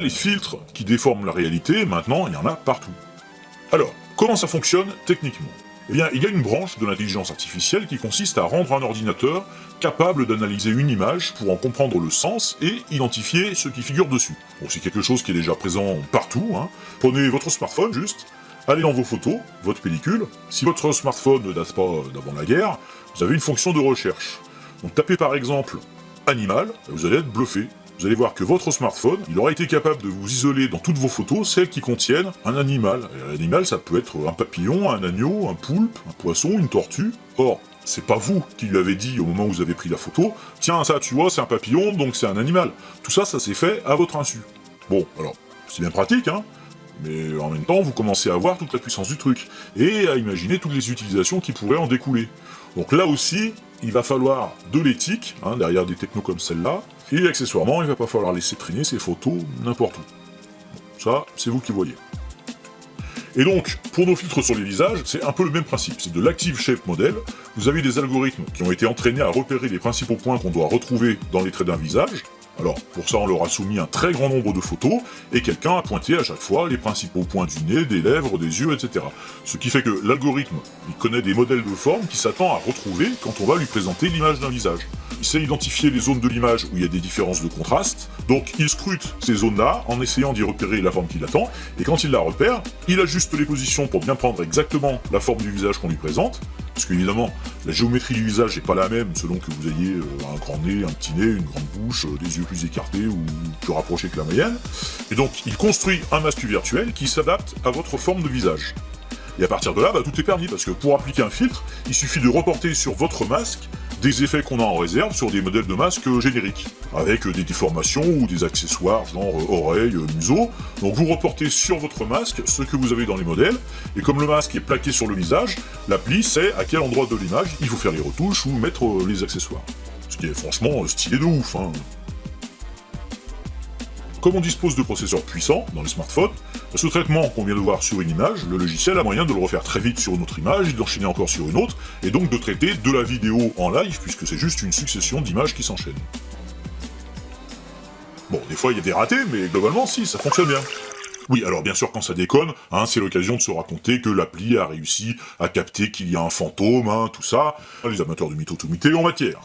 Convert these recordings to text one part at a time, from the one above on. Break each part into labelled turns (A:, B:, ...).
A: Les filtres qui déforment la réalité, maintenant, il y en a partout. Alors, comment ça fonctionne techniquement ? Eh bien, il y a une branche de l'intelligence artificielle qui consiste à rendre un ordinateur capable d'analyser une image pour en comprendre le sens et identifier ce qui figure dessus. Bon, c'est quelque chose qui est déjà présent partout, hein. Prenez votre smartphone juste, allez dans vos photos, votre pellicule. Si votre smartphone ne date pas d'avant la guerre, vous avez une fonction de recherche. Donc tapez par exemple « animal », vous allez être bluffé. Vous allez voir que votre smartphone, il aura été capable de vous isoler dans toutes vos photos celles qui contiennent un animal. Et l'animal, ça peut être un papillon, un agneau, un poulpe, un poisson, une tortue. Or, c'est pas vous qui lui avez dit au moment où vous avez pris la photo « Tiens, ça, tu vois, c'est un papillon, donc c'est un animal ». Tout ça, ça s'est fait à votre insu. Bon, alors, c'est bien pratique, hein, mais en même temps, vous commencez à voir toute la puissance du truc, et à imaginer toutes les utilisations qui pourraient en découler. Donc là aussi, il va falloir de l'éthique, hein, derrière des technos comme celle-là, et accessoirement, il va pas falloir laisser traîner ces photos n'importe où. Bon, ça, c'est vous qui voyez. Et donc, pour nos filtres sur les visages, c'est un peu le même principe, c'est de l'Active Shape Model. Vous avez des algorithmes qui ont été entraînés à repérer les principaux points qu'on doit retrouver dans les traits d'un visage. Alors, pour ça, on leur a soumis un très grand nombre de photos, et quelqu'un a pointé à chaque fois les principaux points du nez, des lèvres, des yeux, etc. Ce qui fait que l'algorithme, il connaît des modèles de forme qu'il s'attend à retrouver quand on va lui présenter l'image d'un visage. Il sait identifier les zones de l'image où il y a des différences de contraste, donc il scrute ces zones-là en essayant d'y repérer la forme qu'il attend, et quand il la repère, il ajuste les positions pour bien prendre exactement la forme du visage qu'on lui présente, parce qu'évidemment, la géométrie du visage n'est pas la même selon que vous ayez un grand nez, un petit nez, une grande bouche, des yeux plus écartés ou plus rapprochés que la moyenne. Et donc, il construit un masque virtuel qui s'adapte à votre forme de visage. Et à partir de là, tout est permis, parce que pour appliquer un filtre, il suffit de reporter sur votre masque des effets qu'on a en réserve sur des modèles de masques génériques, avec des déformations ou des accessoires genre oreilles, museau. Donc vous reportez sur votre masque ce que vous avez dans les modèles, et comme le masque est plaqué sur le visage, l'appli sait à quel endroit de l'image il faut faire les retouches ou mettre les accessoires. Ce qui est franchement stylé de ouf, hein. Comme on dispose de processeurs puissants dans les smartphones, ce traitement qu'on vient de voir sur une image, le logiciel a moyen de le refaire très vite sur une autre image, d'enchaîner encore sur une autre, et donc de traiter de la vidéo en live, puisque c'est juste une succession d'images qui s'enchaînent. Bon, des fois il y a des ratés, mais globalement si, ça fonctionne bien. Oui, alors bien sûr quand ça déconne, hein, c'est l'occasion de se raconter que l'appli a réussi à capter qu'il y a un fantôme, hein, tout ça. Les amateurs de mytho-tout-mité en matière.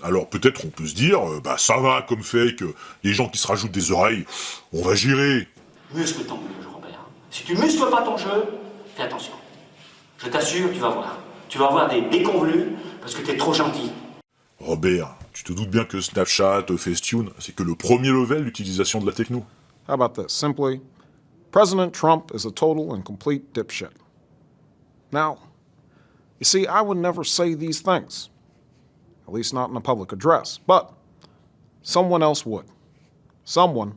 A: Alors peut-être on peut se dire, ça va comme fake, les gens qui se rajoutent des oreilles, on va gérer.
B: Muscle ton jeu, Robert. Si tu muscles pas ton jeu, fais attention. Je t'assure, tu vas voir. Tu vas avoir des déconvenus parce que t'es trop gentil.
A: Robert, tu te doutes bien que Snapchat, Facetune, c'est que le premier level d'utilisation de la techno.
C: How about this? Simply, President Trump is a total and complete dipshit. Now, you see, I would never say these things. At least not in a public address. But someone else would. Someone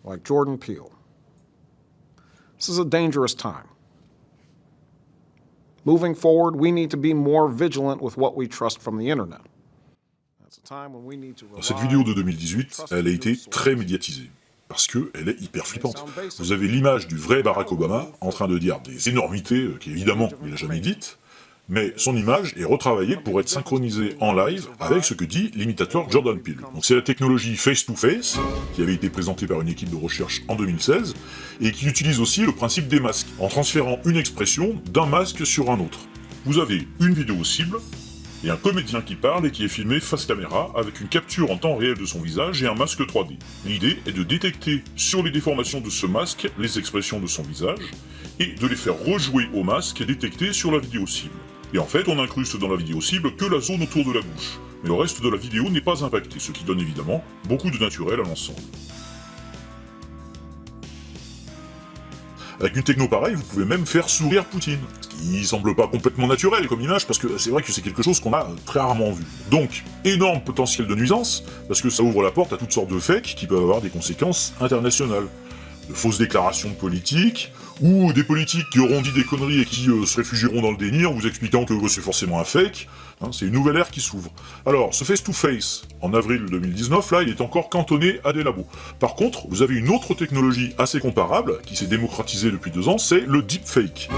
C: like Jordan Peele. This is a dangerous time. Moving forward, we need to be more vigilant with what we trust from the internet. That's a time when we need to rely.
A: Cette vidéo de 2018, elle a été très médiatisée. Parce qu'elle est hyper flippante. Vous avez l'image du vrai Barack Obama en train de dire des énormités qu'évidemment il n'a jamais dites, mais son image est retravaillée pour être synchronisée en live avec ce que dit l'imitateur Jordan Peele. Donc c'est la technologie Face-to-Face, qui avait été présentée par une équipe de recherche en 2016, et qui utilise aussi le principe des masques, en transférant une expression d'un masque sur un autre. Vous avez une vidéo cible, et un comédien qui parle et qui est filmé face caméra avec une capture en temps réel de son visage et un masque 3D. L'idée est de détecter sur les déformations de ce masque les expressions de son visage et de les faire rejouer au masque détecté sur la vidéo cible. Et en fait, on incruste dans la vidéo cible que la zone autour de la bouche, mais le reste de la vidéo n'est pas impacté, ce qui donne évidemment beaucoup de naturel à l'ensemble. Avec une techno pareille, vous pouvez même faire sourire Poutine. Ce qui semble pas complètement naturel comme image, parce que c'est vrai que c'est quelque chose qu'on a très rarement vu. Donc, énorme potentiel de nuisance, parce que ça ouvre la porte à toutes sortes de fakes qui peuvent avoir des conséquences internationales. De fausses déclarations de politiques, ou des politiques qui auront dit des conneries et qui se réfugieront dans le déni en vous expliquant que c'est forcément un fake. Hein, c'est une nouvelle ère qui s'ouvre. Alors, ce face-to-face, en avril 2019, là, il est encore cantonné à des labos. Par contre, vous avez une autre technologie assez comparable, qui s'est démocratisée depuis 2 ans, c'est le deepfake.